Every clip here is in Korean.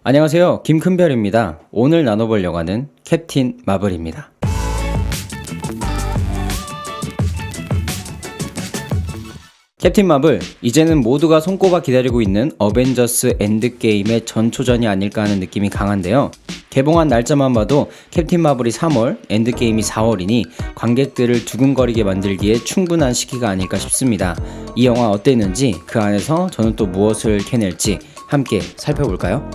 안녕하세요, 김큰별입니다. 오늘 나눠볼 영화는 캡틴 마블입니다. 캡틴 마블, 이제는 모두가 손꼽아 기다리고 있는 어벤져스 엔드게임의 전초전이 아닐까 하는 느낌이 강한데요. 개봉한 날짜만 봐도 캡틴 마블이 3월, 엔드게임이 4월이니 관객들을 두근거리게 만들기에 충분한 시기가 아닐까 싶습니다. 이 영화 어땠는지, 그 안에서 저는 또 무엇을 캐낼지 함께 살펴볼까요?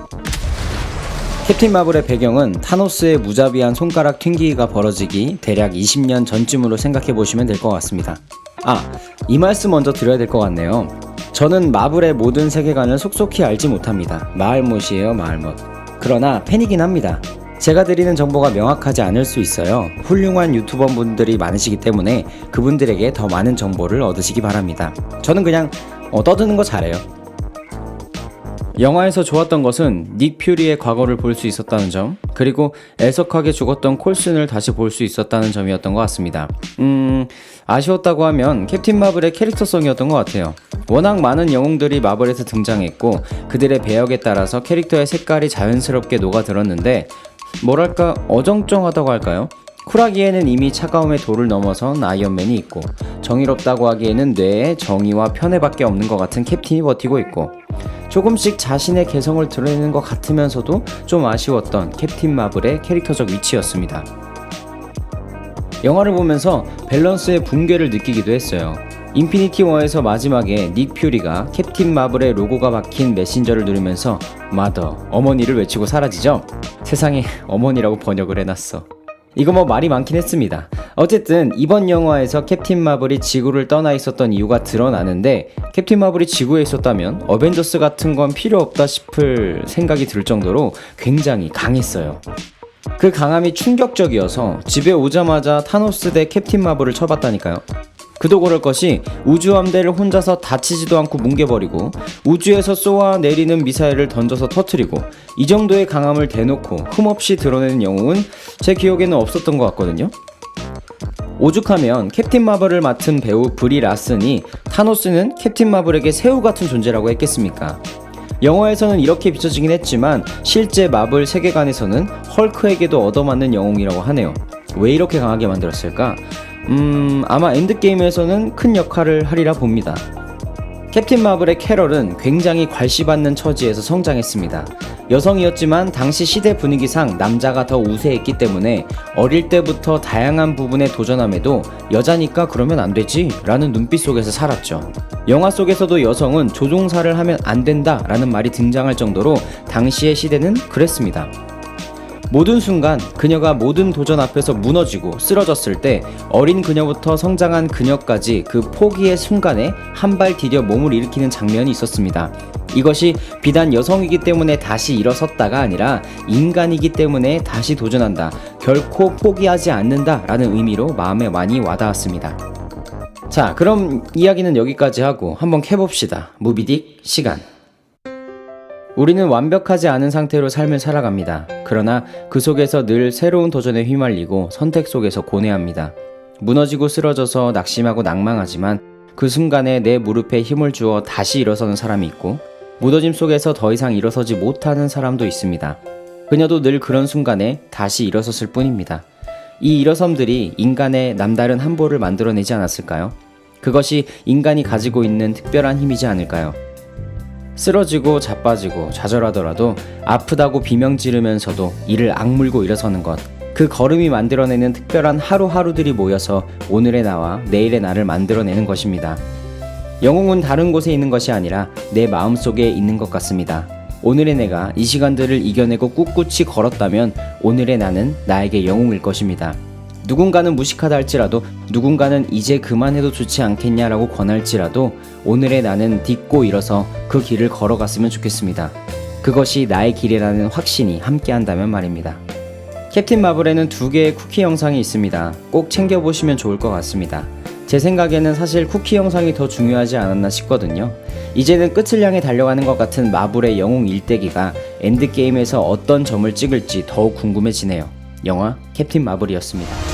캡틴 마블의 배경은 타노스의 무자비한 손가락 튕기기가 벌어지기 대략 20년 전쯤으로 생각해보시면 될 것 같습니다. 이 말씀 먼저 드려야 될 것 같네요. 저는 마블의 모든 세계관을 속속히 알지 못합니다. 마을못이에요, 마을못. 그러나 팬이긴 합니다. 제가 드리는 정보가 명확하지 않을 수 있어요. 훌륭한 유튜버 분들이 많으시기 때문에 그분들에게 더 많은 정보를 얻으시기 바랍니다. 저는 그냥 떠드는 거 잘해요. 영화에서 좋았던 것은 닉 퓨리의 과거를 볼 수 있었다는 점, 그리고 애석하게 죽었던 콜슨을 다시 볼 수 있었다는 점이었던 것 같습니다. 아쉬웠다고 하면 캡틴 마블의 캐릭터성이었던 것 같아요. 워낙 많은 영웅들이 마블에서 등장했고 그들의 배역에 따라서 캐릭터의 색깔이 자연스럽게 녹아들었는데 뭐랄까 어정쩡하다고 할까요? 쿨하기에는 이미 차가움의 도를 넘어선 아이언맨이 있고, 정의롭다고 하기에는 뇌에 정의와 편애밖에 없는 것 같은 캡틴이 버티고 있고, 조금씩 자신의 개성을 드러내는 것 같으면서도 좀 아쉬웠던 캡틴 마블의 캐릭터적 위치였습니다. 영화를 보면서 밸런스의 붕괴를 느끼기도 했어요. 인피니티 워에서 마지막에 닉 퓨리가 캡틴 마블의 로고가 박힌 메신저를 누르면서 마더, 어머니를 외치고 사라지죠? 세상에 어머니라고 번역을 해놨어. 이거 말이 많긴 했습니다. 어쨌든 이번 영화에서 캡틴 마블이 지구를 떠나 있었던 이유가 드러나는데, 캡틴 마블이 지구에 있었다면 어벤져스 같은 건 필요 없다 싶을 생각이 들 정도로 굉장히 강했어요. 그 강함이 충격적이어서 집에 오자마자 타노스 대 캡틴 마블을 쳐봤다니까요. 그도 그럴 것이 우주함대를 혼자서 다치지도 않고 뭉개버리고 우주에서 쏘아 내리는 미사일을 던져서 터뜨리고, 이 정도의 강함을 대놓고 흠없이 드러내는 영웅은 제 기억에는 없었던 것 같거든요. 오죽하면 캡틴 마블을 맡은 배우 브리 라슨이 타노스는 캡틴 마블에게 새우 같은 존재라고 했겠습니까? 영화에서는 이렇게 비춰지긴 했지만 실제 마블 세계관에서는 헐크에게도 얻어맞는 영웅이라고 하네요. 왜 이렇게 강하게 만들었을까? 아마 엔드게임에서는 큰 역할을 하리라 봅니다. 캡틴 마블의 캐럴은 굉장히 괄시받는 처지에서 성장했습니다. 여성이었지만 당시 시대 분위기상 남자가 더 우세했기 때문에 어릴 때부터 다양한 부분에 도전함에도 여자니까 그러면 안 되지 라는 눈빛 속에서 살았죠. 영화 속에서도 여성은 조종사를 하면 안 된다 라는 말이 등장할 정도로 당시의 시대는 그랬습니다. 모든 순간 그녀가 모든 도전 앞에서 무너지고 쓰러졌을 때 어린 그녀부터 성장한 그녀까지 그 포기의 순간에 한 발 디뎌 몸을 일으키는 장면이 있었습니다. 이것이 비단 여성이기 때문에 다시 일어섰다가 아니라 인간이기 때문에 다시 도전한다, 결코 포기하지 않는다 라는 의미로 마음에 많이 와닿았습니다. 자, 그럼 이야기는 여기까지 하고 한번 캐봅시다. 무비딕 시간. 우리는 완벽하지 않은 상태로 삶을 살아갑니다. 그러나 그 속에서 늘 새로운 도전에 휘말리고 선택 속에서 고뇌합니다. 무너지고 쓰러져서 낙심하고 낭망하지만 그 순간에 내 무릎에 힘을 주어 다시 일어서는 사람이 있고, 무너짐 속에서 더 이상 일어서지 못하는 사람도 있습니다. 그녀도 늘 그런 순간에 다시 일어섰을 뿐입니다. 이 일어섬들이 인간의 남다른 한보를 만들어내지 않았을까요? 그것이 인간이 가지고 있는 특별한 힘이지 않을까요? 쓰러지고 자빠지고 좌절하더라도 아프다고 비명 지르면서도 이를 악물고 일어서는 것, 그 걸음이 만들어내는 특별한 하루하루들이 모여서 오늘의 나와 내일의 나를 만들어내는 것입니다. 영웅은 다른 곳에 있는 것이 아니라 내 마음속에 있는 것 같습니다. 오늘의 내가 이 시간들을 이겨내고 꿋꿋이 걸었다면 오늘의 나는 나에게 영웅일 것입니다. 누군가는 무식하다 할지라도, 누군가는 이제 그만해도 좋지 않겠냐라고 권할지라도 오늘의 나는 딛고 일어서 그 길을 걸어갔으면 좋겠습니다. 그것이 나의 길이라는 확신이 함께한다면 말입니다. 캡틴 마블에는 2개의 쿠키 영상이 있습니다. 꼭 챙겨보시면 좋을 것 같습니다. 제 생각에는 사실 쿠키 영상이 더 중요하지 않았나 싶거든요. 이제는 끝을 향해 달려가는 것 같은 마블의 영웅 일대기가 엔드게임에서 어떤 점을 찍을지 더욱 궁금해지네요. 영화 캡틴 마블이었습니다.